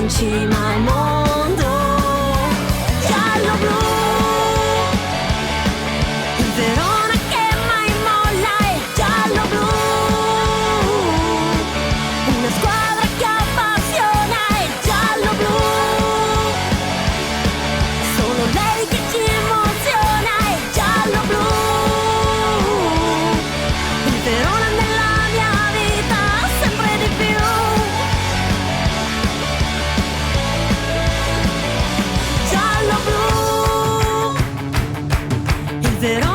in cima al mondo. Giallo-blu, il Verona che mai molla è giallo-blu, una squadra che appassiona è giallo-blu, solo lei che ci emoziona è giallo-blu, il Verona nella mia vita sempre di più. Giallo-blu, il Verona